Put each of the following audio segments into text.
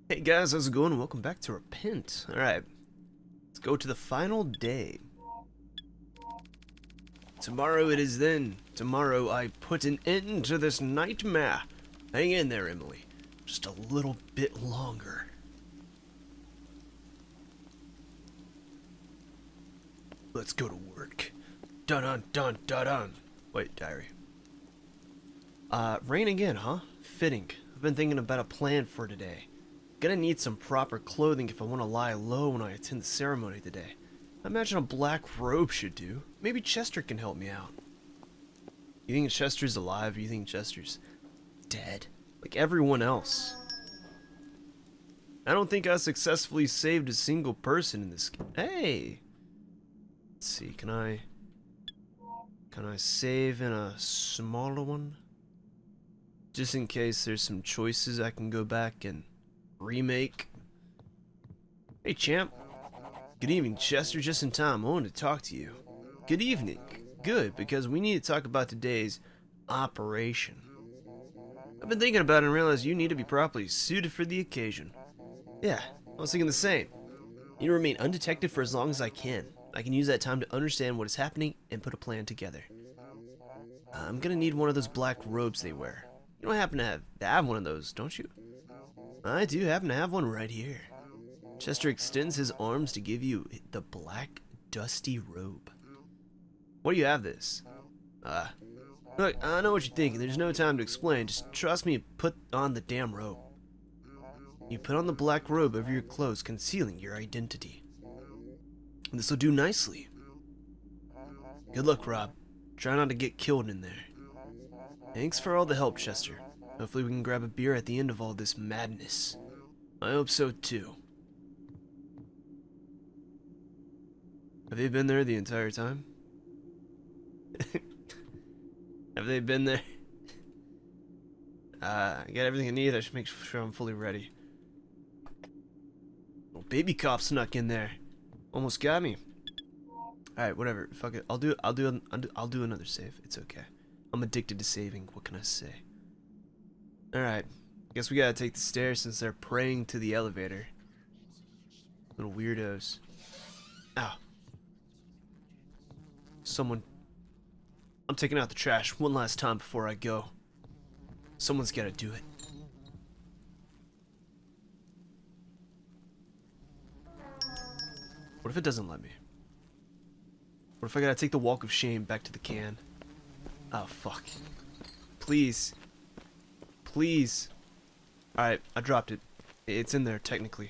Hey guys, how's it going? Welcome back to Repent. Alright, let's go to the final day. Tomorrow it is then. Tomorrow I put an end to this nightmare. Hang in there, Emily. Just a little bit longer. Let's go to work. Dun dun dun dun dun. Wait, diary. Rain again, huh? Fitting. I've been thinking about a plan for today. Gonna need some proper clothing if I want to lie low when I attend the ceremony today. I imagine a black robe should do. Maybe Chester can help me out. You think Chester's alive or you think Chester's dead? Like everyone else. I don't think I successfully saved a single person in this game. Hey! Let's see, can I save in a smaller one? Just in case there's some choices I can go back and remake. Hey champ. Good evening, Chester. Just in time. I wanted to talk to you. Good evening. Good, because we need to talk about today's operation. I've been thinking about it and realized you need to be properly suited for the occasion. Yeah, I was thinking the same. I need to remain undetected for as long as I can. I can use that time to understand what is happening and put a plan together. I'm gonna need one of those black robes they wear. You don't happen to have one of those, don't you? I do happen to have one right here. Chester extends his arms to give you the black, dusty robe. Why do you have this? Look, I know what you're thinking. There's no time to explain. Just trust me and put on the damn robe. You put on the black robe over your clothes, concealing your identity. This will do nicely. Good luck, Rob. Try not to get killed in there. Thanks for all the help, Chester. Hopefully we can grab a beer at the end of all this madness. I hope so too. Have they been there the entire time? Have they been there? I got everything I need. I should make sure I'm fully ready. Oh, baby cop snuck in there. Almost got me. Alright, whatever. Fuck it. I'll do another save. It's okay. I'm addicted to saving. What can I say? Alright. Guess we gotta take the stairs since they're praying to the elevator. Little weirdos. Ow. Someone. I'm taking out the trash one last time before I go. Someone's gotta do it. What if it doesn't let me? What if I gotta take the walk of shame back to the can? Oh, fuck. Please. Please. Alright, I dropped it. It's in there, technically.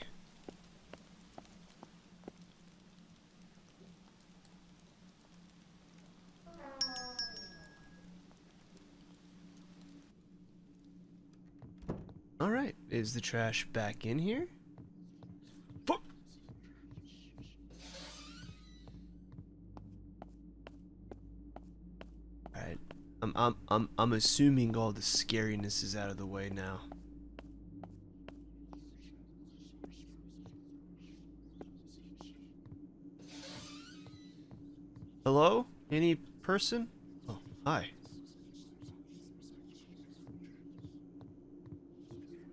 Alright, is the trash back in here? Fuck! Alright. I'm assuming all the scariness is out of the way now. Hello? Any person? Oh, hi.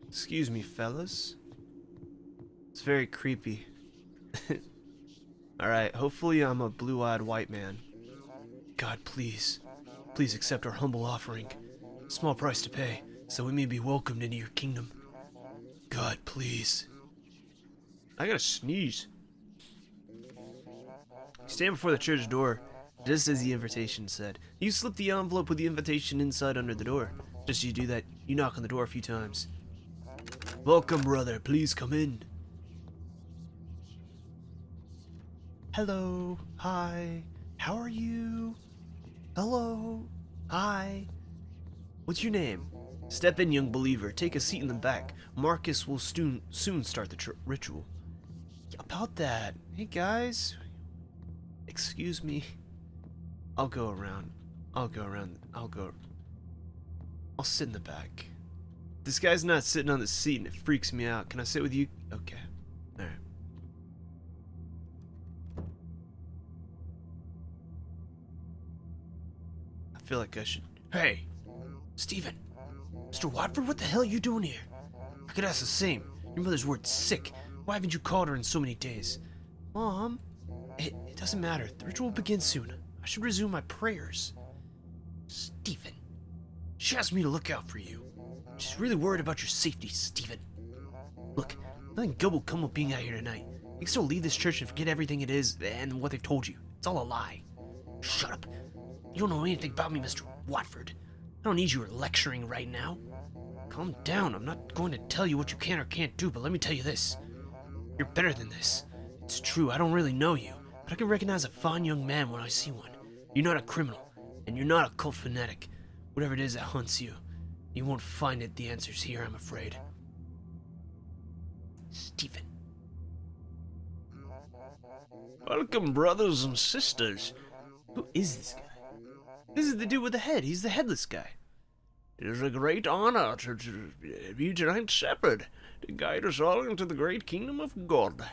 Excuse me, fellas. It's very creepy. Alright, hopefully I'm a blue-eyed white man. God, please. Please accept our humble offering. Small price to pay, so we may be welcomed into your kingdom. God, please. I gotta sneeze. Stand before the church door, just as the invitation said. You slip the envelope with the invitation inside under the door. Just as you do that, you knock on the door a few times. Welcome, brother. Please come in. Hello. Hi. How are you? Hello. Hi. What's your name? Step in, young believer. Take a seat in the back. Marcus will soon start the ritual. About that. Hey, guys. Excuse me. I'll go around. I'll sit in the back. This guy's not sitting on the seat and it freaks me out. Can I sit with you? Okay. Alright. I feel like I should. Hey! Steven! Mr. Watford, what the hell are you doing here? I could ask the same. Your mother's word sick. Why haven't you called her in so many days? Mom, it doesn't matter. The ritual will begin soon. I should resume my prayers. Stephen. She asked me to look out for you. She's really worried about your safety, Stephen. Look, nothing good will come of being out here tonight. You can still leave this church and forget everything it is and what they've told you. It's all a lie. Shut up. You don't know anything about me, Mr. Watford. I don't need you lecturing right now. Calm down. I'm not going to tell you what you can or can't do, but let me tell you this. You're better than this. It's true, I don't really know you, but I can recognize a fine young man when I see one. You're not a criminal, and you're not a cult fanatic. Whatever it is that haunts you, you won't find the answers here, I'm afraid. Stephen. Welcome, brothers and sisters. Who is this guy? This is the dude with the head. He's the headless guy. It is a great honor to be tonight's shepherd, to guide us all into the great kingdom of God.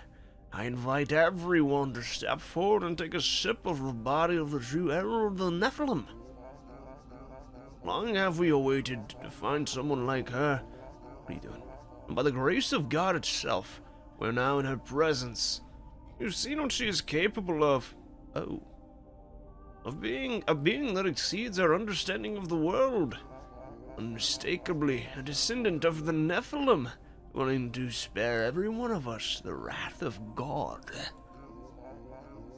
I invite everyone to step forward and take a sip of the body of the true herald of the Nephilim. Long have we awaited to find someone like her. What are you doing? And by the grace of God itself, we're now in her presence. You've seen what she is capable of. Oh. Of being a being that exceeds our understanding of the world. Unmistakably a descendant of the Nephilim, willing to spare every one of us the wrath of God.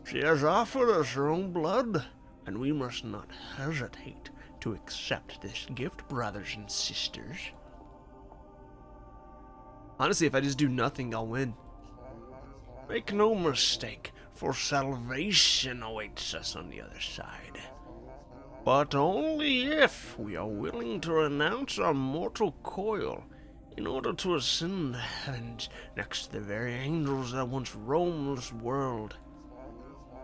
She has offered us her own blood, and we must not hesitate to accept this gift, brothers and sisters. Honestly, if I just do nothing, I'll win. Make no mistake, for salvation awaits us on the other side. But only if we are willing to renounce our mortal coil in order to ascend the heavens next to the very angels that once roamed this world.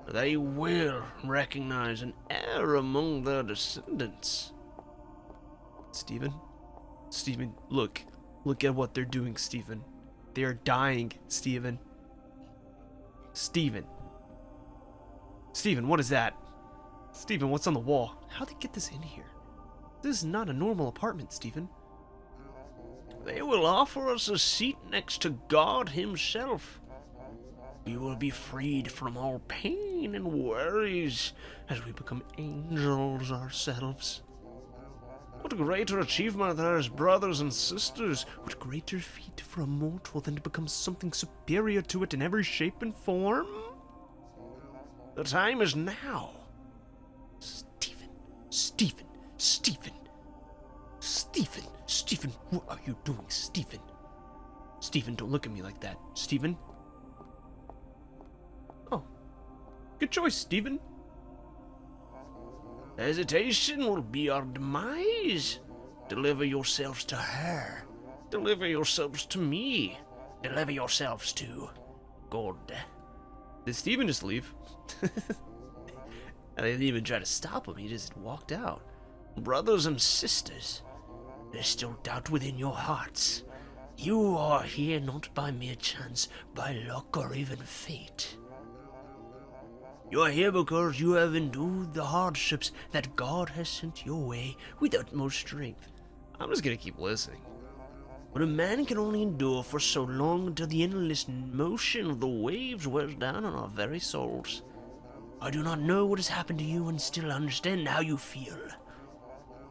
They will recognize an heir among their descendants. Stephen? Stephen, look. Look at what they're doing, Stephen. They are dying, Stephen. Stephen. Stephen, what is that? Stephen, what's on the wall? How'd they get this in here? This is not a normal apartment, Stephen. They will offer us a seat next to God himself. We will be freed from all pain and worries as we become angels ourselves. What greater achievement there is, brothers and sisters? What greater feat for a mortal than to become something superior to it in every shape and form? The time is now. Stephen, Stephen, Stephen, Stephen, Stephen, what are you doing, Stephen? Stephen, don't look at me like that. Stephen? Oh. Good choice, Stephen. Hesitation will be our demise. Deliver yourselves to her. Deliver yourselves to me. Deliver yourselves to God. Did Stephen just leave? I didn't even try to stop him, he just walked out. Brothers and sisters, there's still doubt within your hearts. You are here not by mere chance, by luck or even fate. You are here because you have endured the hardships that God has sent your way with utmost strength. I'm just gonna keep listening. But a man can only endure for so long until the endless motion of the waves wears down on our very souls. I do not know what has happened to you and still understand how you feel.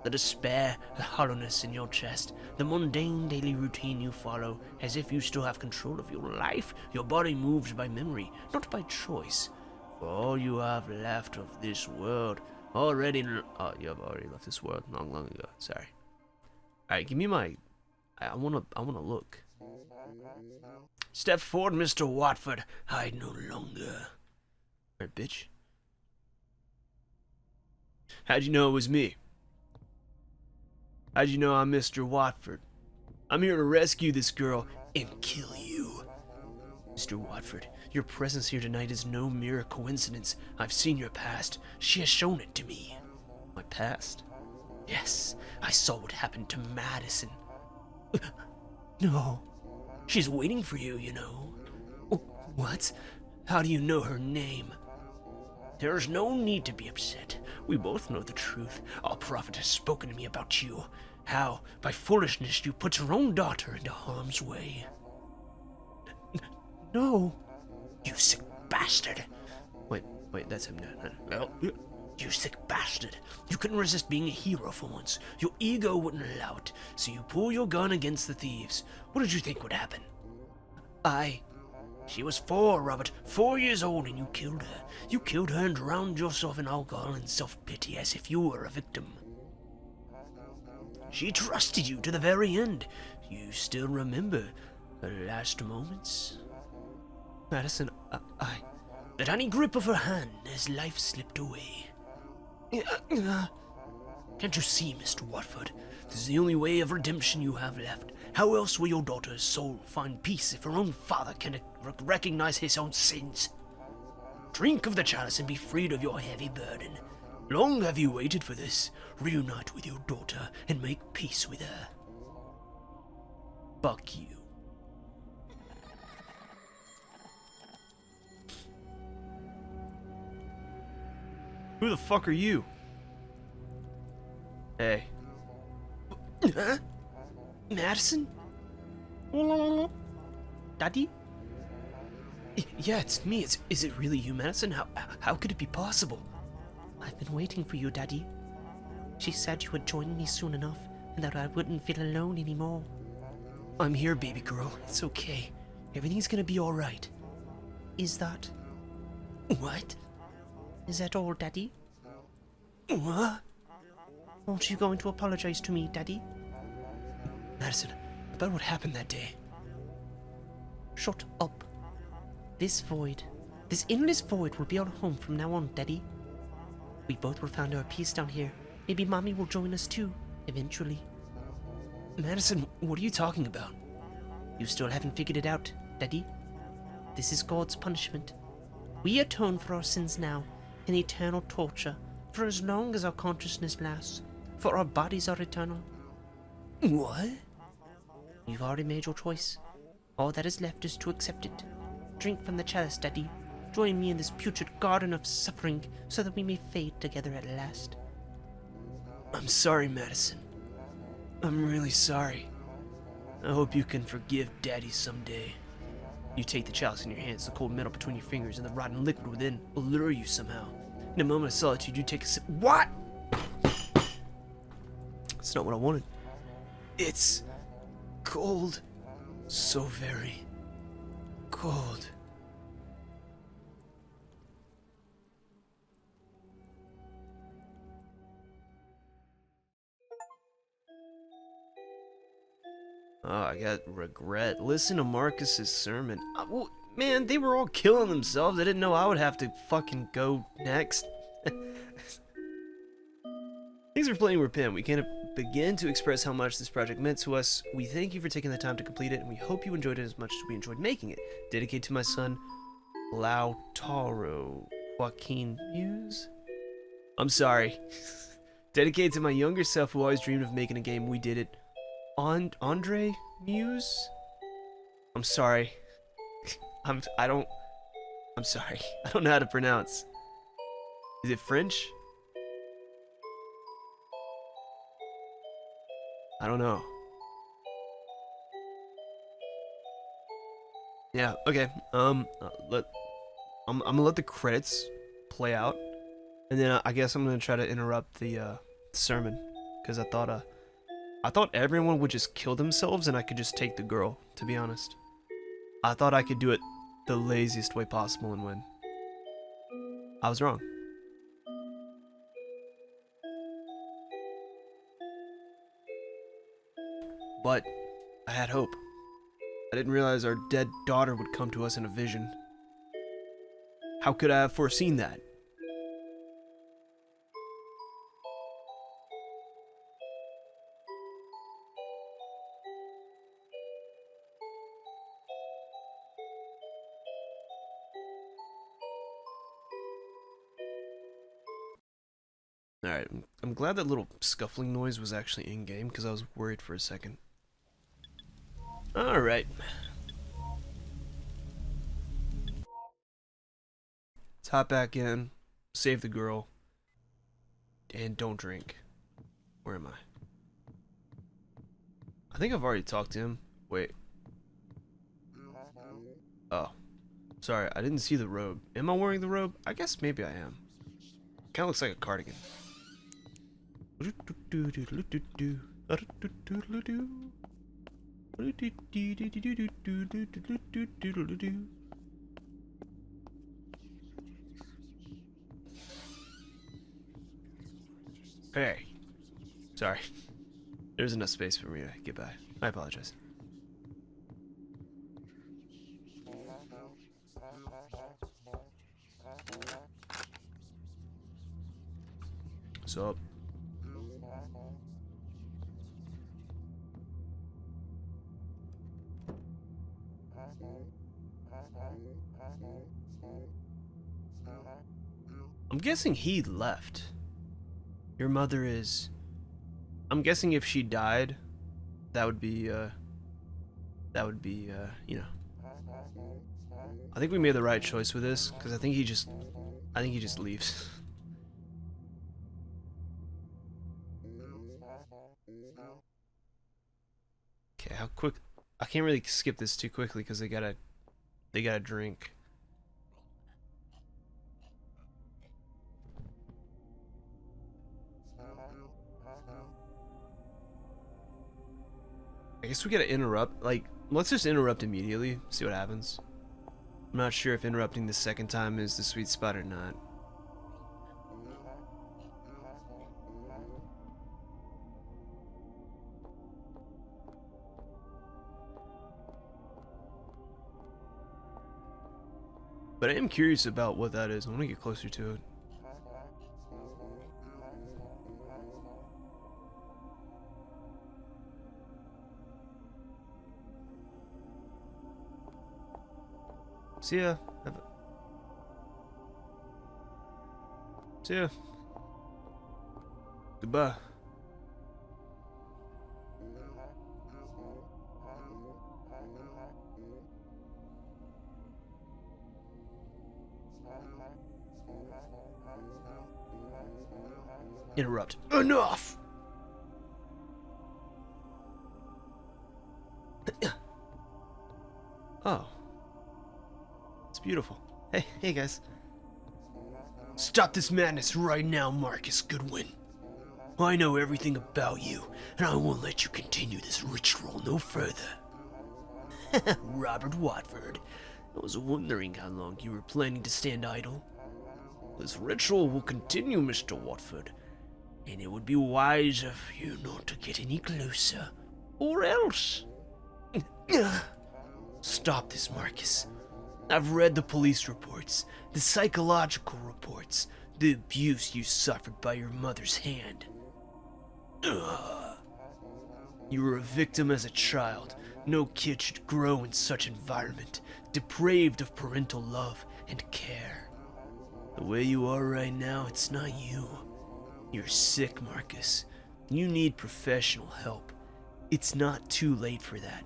The despair, the hollowness in your chest, the mundane daily routine you follow, as if you still have control of your life. Your body moves by memory, not by choice. For all you have left of this world, Oh, you have already left this world long ago. Sorry. Alright, give me my... I wanna look. Step forward, Mr. Watford. Hide no longer. Alright, bitch. How'd you know it was me? How'd you know I'm Mr. Watford? I'm here to rescue this girl and kill you. Mr. Watford, your presence here tonight is no mere coincidence. I've seen your past. She has shown it to me. My past? Yes, I saw what happened to Madison. No. She's waiting for you, you know. What? How do you know her name? There's no need to be upset. We both know the truth. Our prophet has spoken to me about you. How, by foolishness, you put your own daughter into harm's way. No. You sick bastard. Wait, that's him. No. You sick bastard. You couldn't resist being a hero for once. Your ego wouldn't allow it, so you pull your gun against the thieves. What did you think would happen? She was 4, Robert. 4 years old, and you killed her. You killed her and drowned yourself in alcohol and self-pity as if you were a victim. She trusted you to the very end. You still remember her last moments? Madison, The tiny grip of her hand as life slipped away. Can't you see, Mr. Watford? This is the only way of redemption you have left. How else will your daughter's soul find peace if her own father can recognize his own sins? Drink of the chalice and be freed of your heavy burden. Long have you waited for this. Reunite with your daughter and make peace with her. Fuck you. who the fuck are you? Hey. Huh? Madison? Daddy? Yeah, it's me. Is it really you, Madison? How could it be possible? I've been waiting for you, Daddy. She said you would join me soon enough, and that I wouldn't feel alone anymore. I'm here, baby girl. It's okay. Everything's gonna be alright. Is that... What? Is that all, Daddy? What? Aren't you going to apologize to me, Daddy? Madison, about what happened that day. Shut up. This void, this endless void will be our home from now on, Daddy. We both will find our peace down here. Maybe Mommy will join us too, eventually. Madison, what are you talking about? You still haven't figured it out, Daddy. This is God's punishment. We atone for our sins now, in eternal torture, for as long as our consciousness lasts, for our bodies are eternal. What? You've already made your choice. All that is left is to accept it. Drink from the chalice, Daddy. Join me in this putrid garden of suffering, so that we may fade together at last. I'm sorry, Madison. I'm really sorry. I hope you can forgive Daddy someday. You take the chalice in your hands, the cold metal between your fingers, and the rotten liquid within will lure you somehow. In a moment of solitude, you take a sip. What? That's not what I wanted. It's cold. So very cold. Oh, I got regret. Listen to Marcus's sermon. Well, man, they were all killing themselves. I didn't know I would have to fucking go next. Thanks for playing Repent. We can't begin to express how much this project meant to us. We thank you for taking the time to complete it, and we hope you enjoyed it as much as we enjoyed making it. Dedicated to my son, Lautaro Joaquin Muse? I'm sorry. Dedicated to my younger self who always dreamed of making a game. We did it. Andre Muse? I'm sorry. I'm sorry. I don't know how to pronounce. Is it French? I don't know. Yeah, okay. I'm gonna let the credits play out, and then I guess I'm gonna try to interrupt the sermon, because I thought everyone would just kill themselves and I could just take the girl, to be honest. I thought I could do it the laziest way possible and win. I was wrong. But I had hope. I didn't realize our dead daughter would come to us in a vision. How could I have foreseen that? Alright, I'm glad that little scuffling noise was actually in-game, because I was worried for a second. Alright. Let's hop back in, save the girl, and don't drink. Where am I? I think I've already talked to him. Wait. Oh, Sorry, I didn't see the robe. Am I wearing the robe? I guess maybe I am. Kind of looks like a cardigan. Hey. Sorry. There's enough space for me to get by. I apologize. What's up? I'm guessing he left. Your mother is... I'm guessing if she died, that would be, you know. I think we made the right choice with this, because I think he just leaves. Okay, how quick... I can't really skip this too quickly, because they gotta drink. I guess we gotta interrupt, like, let's just interrupt immediately, see what happens. I'm not sure if interrupting the second time is the sweet spot or not. But I am curious about what that is. I want to get closer to it. See ya. See ya. Goodbye. Interrupt. Enough! Oh. It's beautiful. Hey guys. Stop this madness right now, Marcus Goodwin. I know everything about you, and I won't let you continue this ritual no further. Robert Watford. I was wondering how long you were planning to stand idle. This ritual will continue, Mr. Watford, and it would be wise of you not to get any closer, or else. Stop this, Marcus. I've read the police reports, the psychological reports, the abuse you suffered by your mother's hand. You were a victim as a child. No kid should grow in such environment, depraved of parental love and care. The way you are right now, it's not you. You're sick, Marcus. You need professional help. It's not too late for that.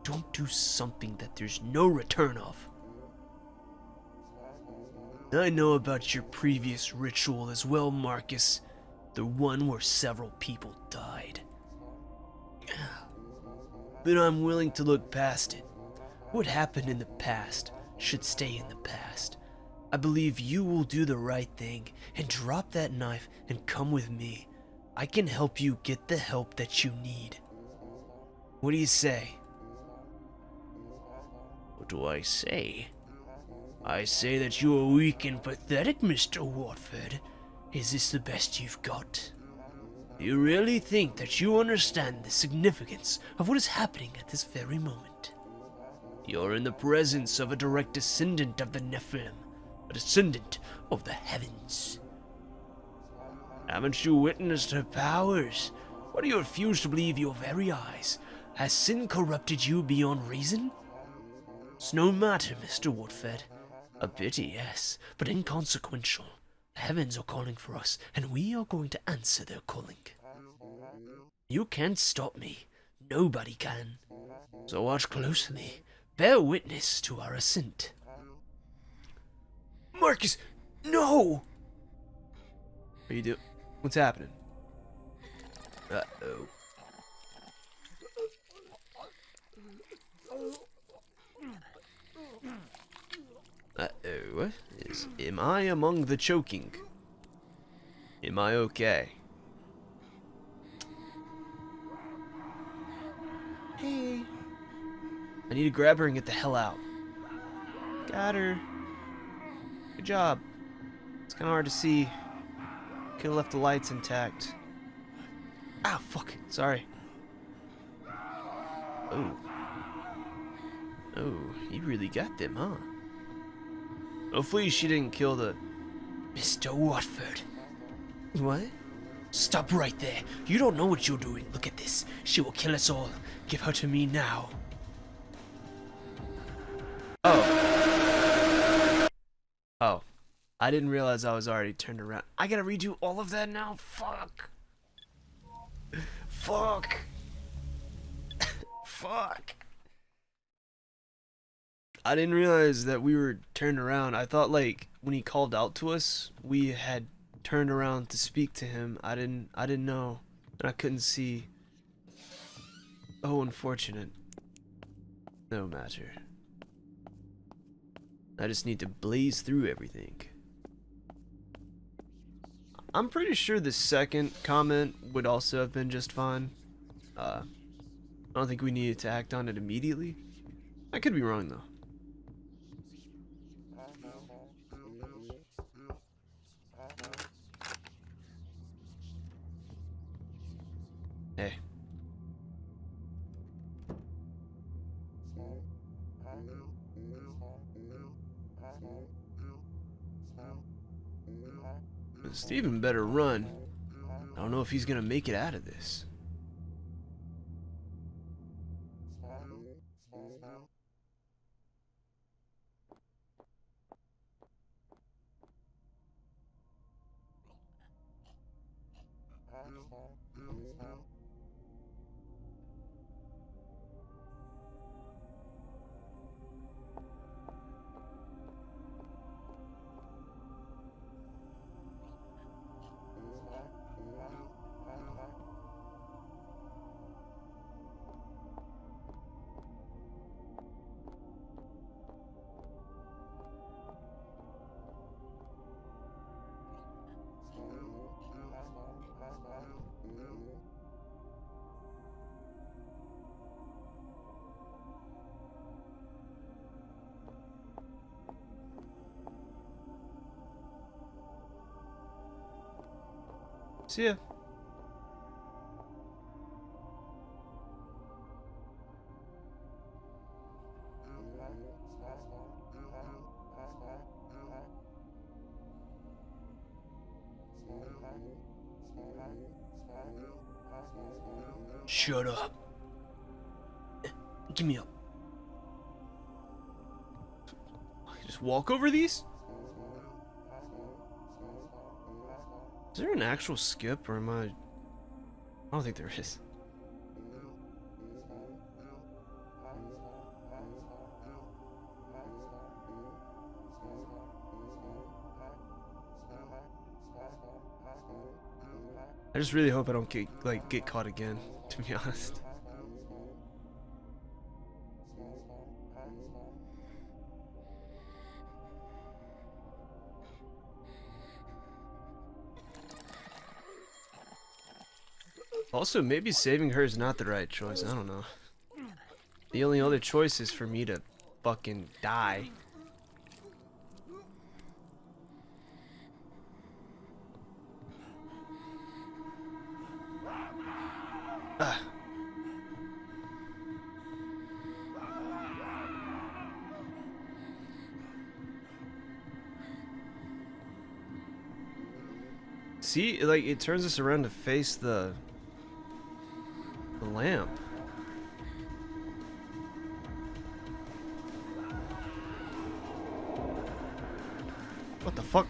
Don't do something that there's no return of. I know about your previous ritual as well, Marcus. The one where several people died. But I'm willing to look past it. What happened in the past should stay in the past. I believe you will do the right thing and drop that knife and come with me. I can help you get the help that you need. What do you say? What do I say? I say that you are weak and pathetic, Mr. Watford. Is this the best you've got? You really think that you understand the significance of what is happening at this very moment? You're in the presence of a direct descendant of the Nephilim, a descendant of the heavens. Haven't you witnessed her powers? Why do you refuse to believe your very eyes? Has sin corrupted you beyond reason? It's no matter, Mr. Watford. A pity, yes, but inconsequential. The heavens are calling for us, and we are going to answer their calling. You can't stop me. Nobody can. So watch closely. Bear witness to our ascent. Marcus, no! What are you doing? What's happening? Uh-oh. What is? Am I among the choking? Am I okay? Hey. I need to grab her and get the hell out. Got her. Good job. It's kind of hard to see. Could have left the lights intact. Ah, fuck. Sorry. Oh. Oh, you really got them, huh? Hopefully she didn't kill the... Mr. Watford. What? Stop right there. You don't know what you're doing. Look at this. She will kill us all. Give her to me now. Oh. Oh. I didn't realize I was already turned around. I gotta redo all of that now? Fuck. Fuck. Fuck. I didn't realize that we were turned around. I thought, like, when he called out to us, we had turned around to speak to him. I didn't know. And I couldn't see. Oh, unfortunate. No matter. I just need to blaze through everything. I'm pretty sure the second comment would also have been just fine. I don't think we needed to act on it immediately. I could be wrong, though. Hey. Steven better run. I don't know if he's gonna make it out of this. See ya. Shut up. Give me up. Just walk over these? Is there an actual skip, or am I don't think there is. I just really hope I don't get caught again, to be honest. Also, maybe saving her is not the right choice. I don't know. The only other choice is for me to fucking die. Ah. See, like, it turns us around to face the lamp. What the fuck?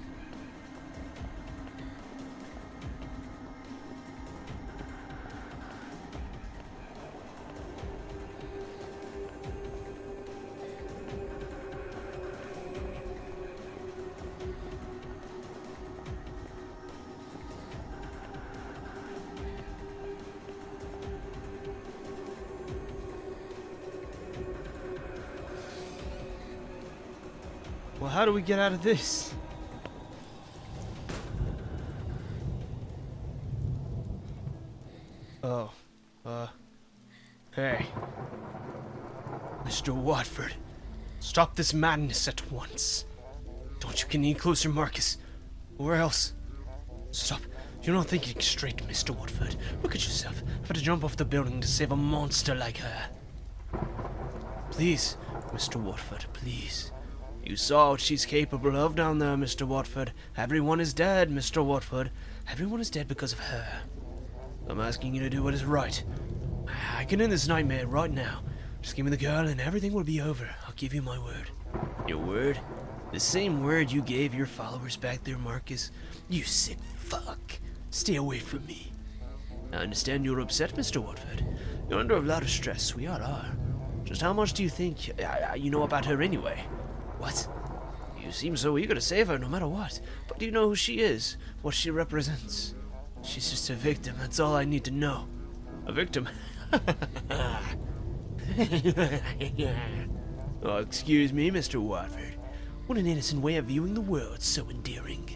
Well, how do we get out of this? Oh, hey. Mr. Watford, stop this madness at once. Don't you get any closer, Marcus, or else. Stop. You're not thinking straight, Mr. Watford. Look at yourself. I've had to jump off the building to save a monster like her. Please, Mr. Watford, please. You saw what she's capable of down there, Mr. Watford. Everyone is dead, Mr. Watford. Everyone is dead because of her. I'm asking you to do what is right. I can end this nightmare right now. Just give me the girl and everything will be over. I'll give you my word. Your word? The same word you gave your followers back there, Marcus? You sick fuck. Stay away from me. I understand you're upset, Mr. Watford. You're under a lot of stress. We all are. Just how much do you think you know about her anyway? What? You seem so eager to save her no matter what. But do you know who she is? What she represents? She's just a victim. That's all I need to know. A victim? Oh, excuse me, Mr. Watford. What an innocent way of viewing the world. So endearing.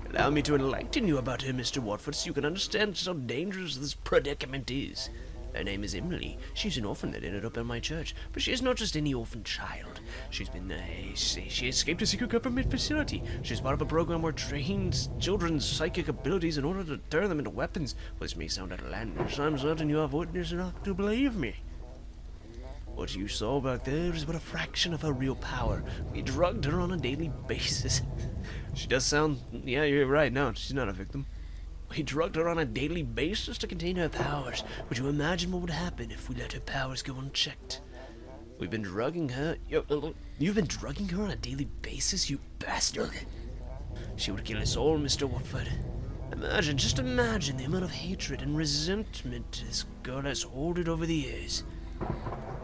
Allow me to enlighten you about her, Mr. Watford, so you can understand just how dangerous this predicament is. Her name is Emily. She's an orphan that ended up in my church. But she is not just any orphan child. She's been, she escaped a secret government facility. She's part of a program where trains children's psychic abilities in order to turn them into weapons. Well, this may sound outlandish. I'm certain you have witness enough to believe me. What you saw back there is but a fraction of her real power. We drugged her on a daily basis. She does sound... Yeah, you're right. No, she's not a victim. We drugged her on a daily basis to contain her powers. Would you imagine what would happen if we let her powers go unchecked? We've been drugging her... You've been drugging her on a daily basis, you bastard? She would kill us all, Mr. Watford. Imagine, just imagine the amount of hatred and resentment this girl has hoarded over the years.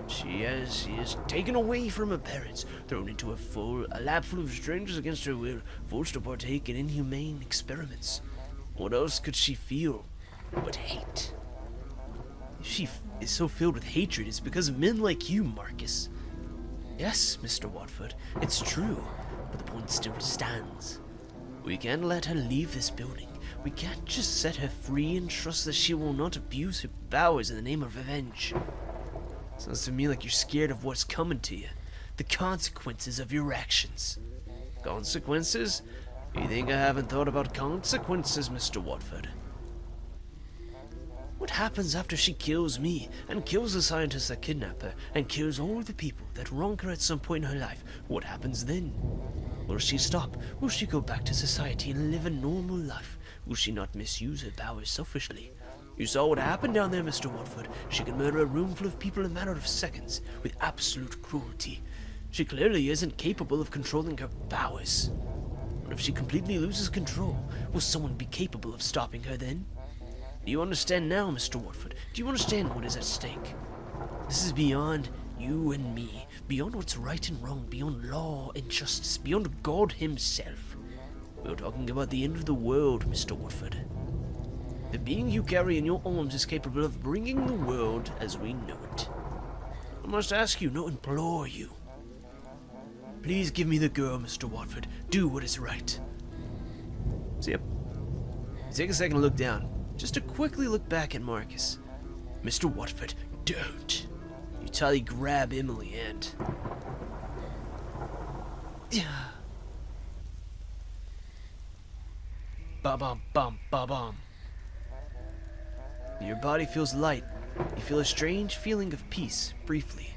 She is taken away from her parents, thrown into a lab full of strangers against her will, forced to partake in inhumane experiments. What else could she feel but hate? If she is so filled with hatred, it's because of men like you, Marcus. Yes, Mr. Watford, it's true, but the point still stands. We can't let her leave this building. We can't just set her free and trust that she will not abuse her powers in the name of revenge. Sounds to me like you're scared of what's coming to you. The consequences of your actions. Consequences? You think I haven't thought about consequences, Mr. Watford? What happens after she kills me, and kills the scientists that kidnap her, and kills all the people that wrong her at some point in her life? What happens then? Will she stop? Will she go back to society and live a normal life? Will she not misuse her powers selfishly? You saw what happened down there, Mr. Watford. She can murder a room full of people in a matter of seconds, with absolute cruelty. She clearly isn't capable of controlling her powers. But if she completely loses control, will someone be capable of stopping her then? Do you understand now, Mr. Watford? Do you understand what is at stake? This is beyond you and me, beyond what's right and wrong, beyond law and justice, beyond God himself. We're talking about the end of the world, Mr. Watford. The being you carry in your arms is capable of bringing the world as we know it. I must ask you, no, implore you. Please give me the girl, Mr. Watford. Do what is right. So, yep. Take a second to look down, just to quickly look back at Marcus. Mr. Watford, don't. You tightly grab Emily and... Ba-bum, bum, ba-bum. Your body feels light. You feel a strange feeling of peace, briefly.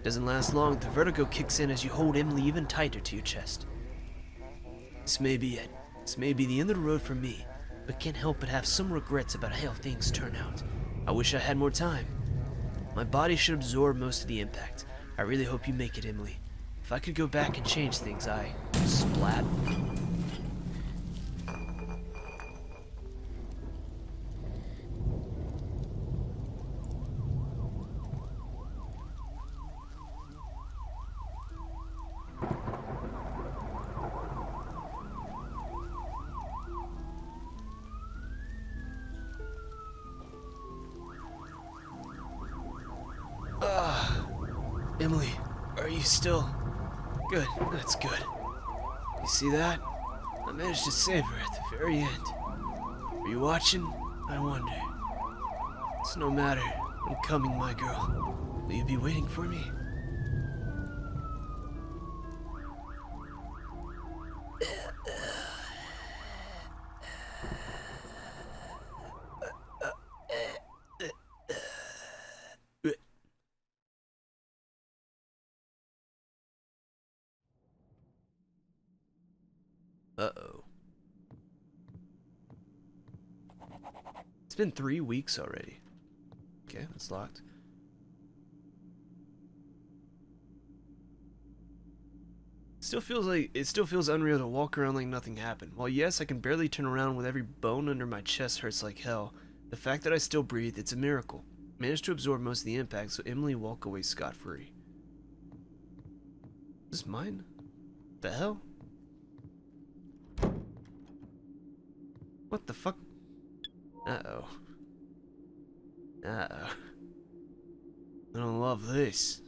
Doesn't last long. The vertigo kicks in as you hold Emily even tighter to your chest. This may be it. This may be the end of the road for me, but can't help but have some regrets about how things turn out. I wish I had more time. My body should absorb most of the impact. I really hope you make it, Emily. If I could go back and change things, Splat. Emily, Are you still... Good, that's good. You see that? I managed to save her at the very end. Are you watching? I wonder. It's no matter. I'm coming, my girl. Will you be waiting for me? Uh-oh. It's been 3 weeks already. Okay, it's locked. It still feels unreal to walk around like nothing happened. While yes, I can barely turn around with every bone under my chest hurts like hell, the fact that I still breathe, it's a miracle. I managed to absorb most of the impact, so Emily walk away scot-free. Is this mine? The hell? What the fuck? Uh-oh. Uh-oh. I don't love this.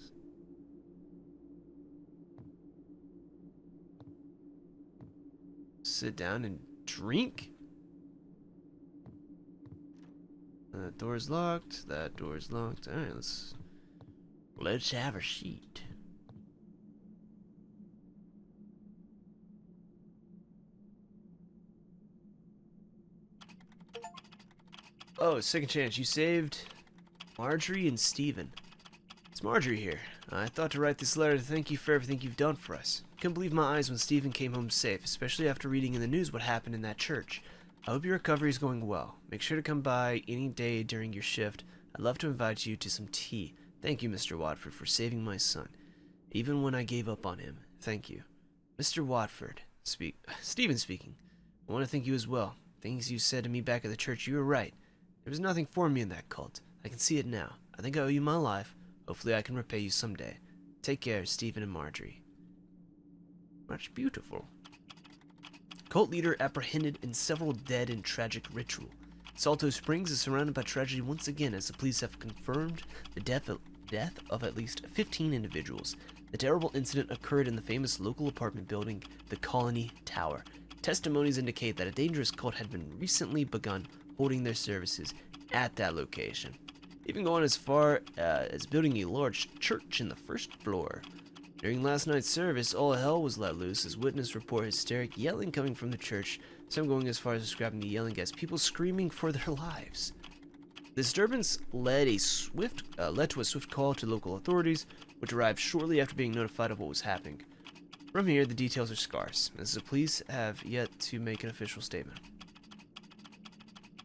Sit down and drink? That door's locked. That door's locked. Alright, let's have a seat. Oh, second chance. You saved Marjorie and Steven. It's Marjorie here. I thought to write this letter to thank you for everything you've done for us. Couldn't believe my eyes when Steven came home safe, especially after reading in the news what happened in that church. I hope your recovery is going well. Make sure to come by any day during your shift. I'd love to invite you to some tea. Thank you, Mr. Watford, for saving my son. Even when I gave up on him. Thank you. Mr. Watford. Steven speaking. I want to thank you as well. Things you said to me back at the church, you were right. There was nothing for me in that cult. I can see it now. I think I owe you my life. Hopefully I can repay you someday. Take care, Steven and Marjorie. Much beautiful. Cult leader apprehended and several dead in tragic ritual. Salto Springs is surrounded by tragedy once again as the police have confirmed the death of at least 15 individuals. The terrible incident occurred in the famous local apartment building, the Colony Tower. Testimonies indicate that a dangerous cult had been recently begun holding their services at that location, even going as far as building a large church in the first floor. During last night's service, all hell was let loose as witnesses report hysteric yelling coming from the church, some going as far as describing the yelling as people screaming for their lives. The disturbance led to a swift call to local authorities, which arrived shortly after being notified of what was happening. From here, the details are scarce, as the police have yet to make an official statement.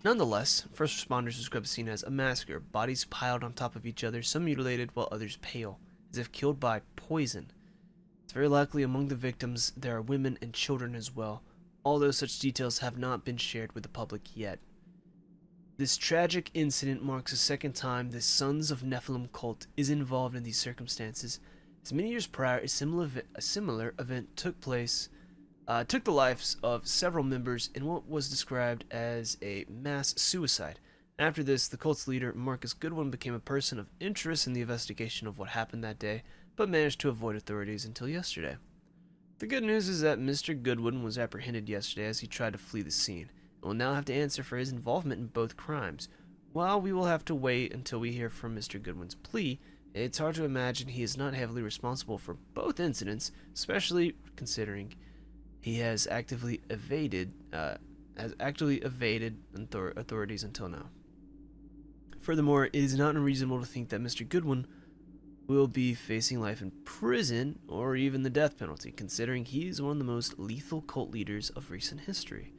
Nonetheless, first responders describe the scene as a massacre, bodies piled on top of each other, some mutilated while others pale, as if killed by poison. It's very likely among the victims there are women and children as well, although such details have not been shared with the public yet. This tragic incident marks the second time the Sons of Nephilim cult is involved in these circumstances. As many years prior, a similar event took the lives of several members in what was described as a mass suicide. After this, the cult's leader, Marcus Goodwin, became a person of interest in the investigation of what happened that day, but managed to avoid authorities until yesterday. The good news is that Mr. Goodwin was apprehended yesterday as he tried to flee the scene, and will now have to answer for his involvement in both crimes. While we will have to wait until we hear from Mr. Goodwin's plea, it's hard to imagine he is not heavily responsible for both incidents, especially considering he has actively evaded authorities until now. Furthermore, it is not unreasonable to think that Mr. Goodwin will be facing life in prison or even the death penalty, considering he is one of the most lethal cult leaders of recent history.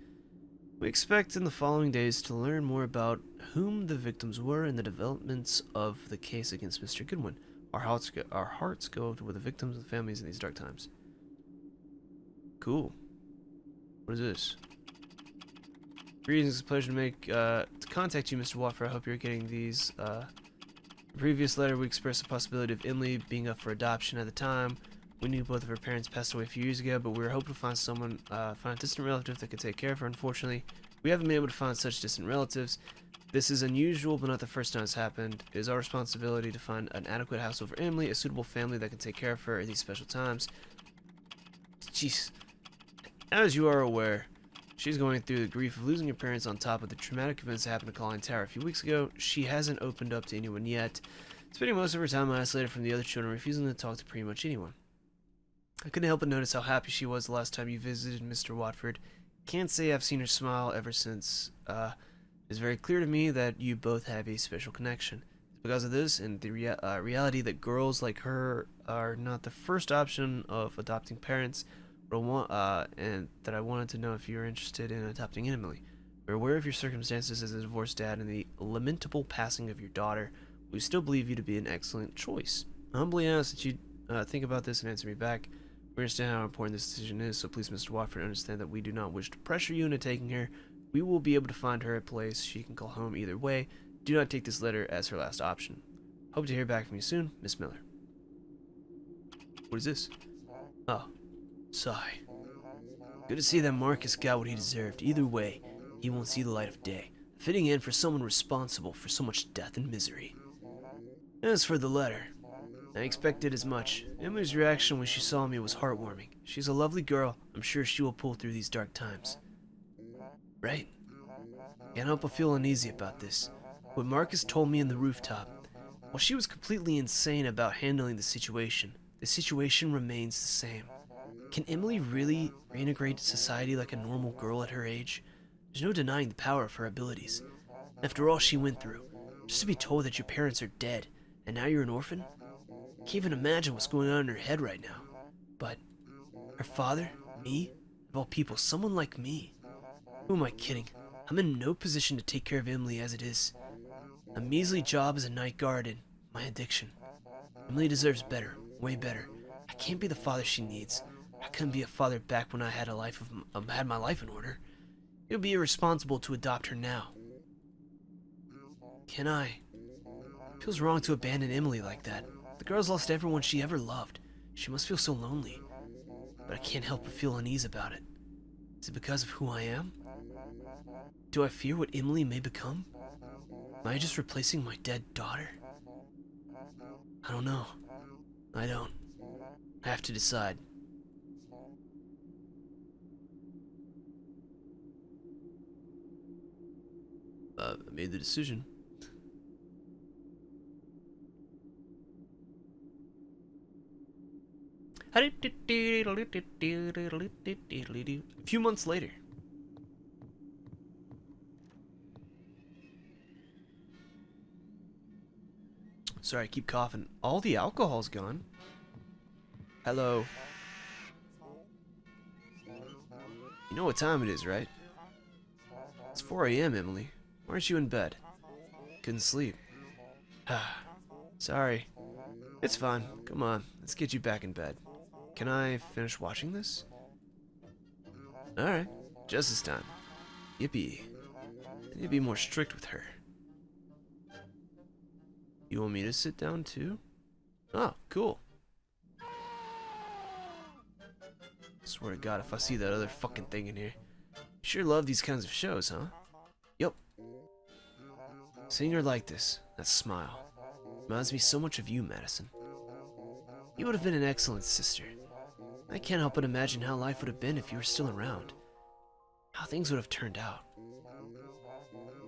We expect in the following days to learn more about whom the victims were and the developments of the case against Mr. Goodwin. Our hearts go with the victims and families in these dark times. Cool. What is this? Greetings, it's a pleasure to contact you, Mr. Watford. I hope you're getting these. The previous letter, we expressed the possibility of Emily being up for adoption at the time. We knew both of her parents passed away a few years ago, but we were hoping to find a distant relative that could take care of her. Unfortunately, we haven't been able to find such distant relatives. This is unusual, but not the first time it's happened. It is our responsibility to find an adequate household for Emily, a suitable family that can take care of her at these special times. Jeez. As you are aware, she's going through the grief of losing her parents on top of the traumatic events that happened to Colleen Tower a few weeks ago. She hasn't opened up to anyone yet, spending most of her time isolated from the other children, refusing to talk to pretty much anyone. I couldn't help but notice how happy she was the last time you visited Mr. Watford. Can't say I've seen her smile ever since. It's very clear to me that you both have a special connection. It's because of this and the reality that girls like her are not the first option of adopting parents, and that I wanted to know if you were interested in adopting Emily. We're aware of your circumstances as a divorced dad and the lamentable passing of your daughter. We still believe you to be an excellent choice. I humbly ask that you think about this and answer me back. We understand how important this decision is, so please, Mr. Watford, understand that we do not wish to pressure you into taking her. We will be able to find her a place she can call home either way. Do not take this letter as her last option. Hope to hear back from you soon, Miss Miller. What is this? Oh, sigh. Good to see that Marcus got what he deserved. Either way, he won't see the light of day. A fitting end for someone responsible for so much death and misery. As for the letter, I expected as much. Emily's reaction when she saw me was heartwarming. She's a lovely girl. I'm sure she will pull through these dark times. Right? Can't help but feel uneasy about this. What Marcus told me in the rooftop, while she was completely insane about handling the situation remains the same. Can Emily really reintegrate society like a normal girl at her age? There's no denying the power of her abilities. After all she went through, just to be told that your parents are dead, and now you're an orphan? Can't even imagine what's going on in her head right now. But her father, me, of all people, someone like me. Who am I kidding? I'm in no position to take care of Emily as it is. A measly job as a night guard and my addiction. Emily deserves better, way better. I can't be the father she needs. I couldn't be a father back when I had had my life in order. It would be irresponsible to adopt her now. Can I? It feels wrong to abandon Emily like that. The girl's lost everyone she ever loved. She must feel so lonely. But I can't help but feel unease about it. Is it because of who I am? Do I fear what Emily may become? Am I just replacing my dead daughter? I don't know. I don't. I have to decide. I made the decision. A few months later. Sorry, I keep coughing. All the alcohol's gone. Hello. You know what time it is, right? It's 4 a.m., Emily. Why aren't you in bed? Couldn't sleep. Sorry. It's fine. Come on, let's get you back in bed. Can I finish watching this? Alright, just this time. Yippee. I need to be more strict with her. You want me to sit down too? Oh, cool. Swear to God, if I see that other fucking thing in here. You sure love these kinds of shows, huh? Yup. Seeing her like this, that smile, reminds me so much of you, Madison. You would have been an excellent sister. I can't help but imagine how life would have been if you were still around. How things would have turned out.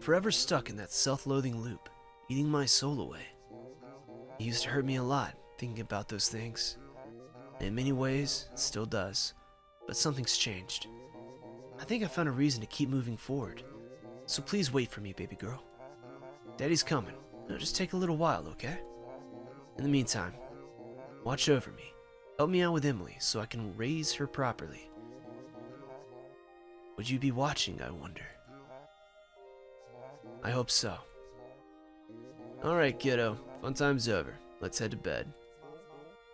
Forever stuck in that self-loathing loop, eating my soul away. It used to hurt me a lot, thinking about those things. And in many ways, it still does. But something's changed. I think I found a reason to keep moving forward. So please wait for me, baby girl. Daddy's coming. It'll just take a little while, okay? In the meantime, watch over me. Help me out with Emily so I can raise her properly. Would you be watching, I wonder? I hope so. Alright, kiddo. Fun time's over. Let's head to bed.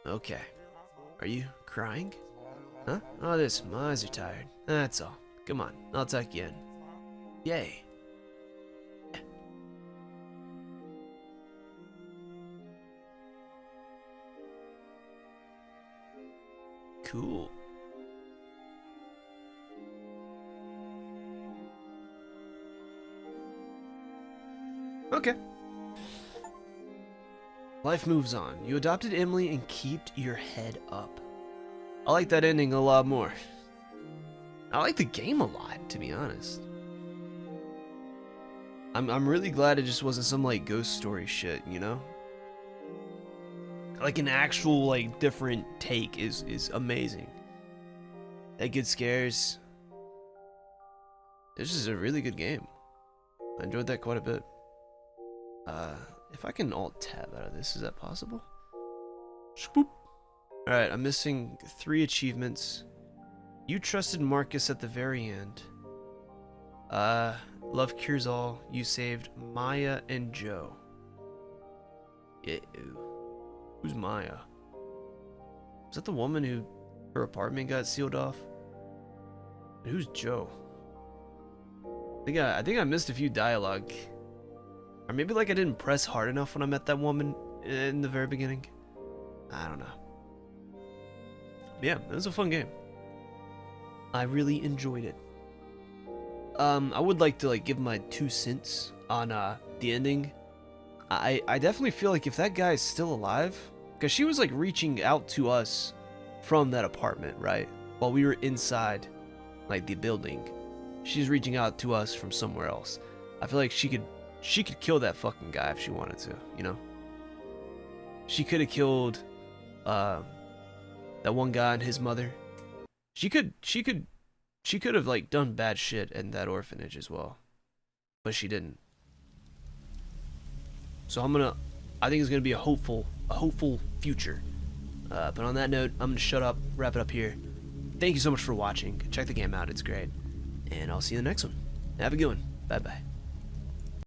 Okay. Are you crying? Huh? Oh, my eyes are tired. That's all. Come on, I'll tuck you in. Yay. Cool. Okay. Life moves on. You adopted Emily and kept your head up. I like that ending a lot more. I like the game a lot, to be honest. I'm really glad it just wasn't some like ghost story shit, you know? Like an actual like different take is amazing. That good scares. This is a really good game. I enjoyed that quite a bit. If I can alt tab out of this, is that possible? Swoop. Alright, I'm missing 3 achievements. You trusted Marcus at the very end. Love cures all. You saved Maya and Joe. Yeah. Who's Maya? Is that the woman who her apartment got sealed off? And who's Joe? I think I missed a few dialogue. Or maybe like I didn't press hard enough when I met that woman in the very beginning. I don't know. But yeah, it was a fun game. I really enjoyed it. I would like to like give my 2 cents on the ending. I definitely feel like if that guy is still alive, because she was like reaching out to us from that apartment, right? While we were inside like the building. She's reaching out to us from somewhere else. I feel like she could kill that fucking guy if she wanted to, you know? She could have killed that one guy and his mother. She could have like done bad shit in that orphanage as well. But she didn't. So I think it's gonna be a hopeful future. But on that note, I'm gonna shut up, wrap it up here. Thank you so much for watching. Check the game out, it's great. And I'll see you in the next one. Have a good one. Bye bye.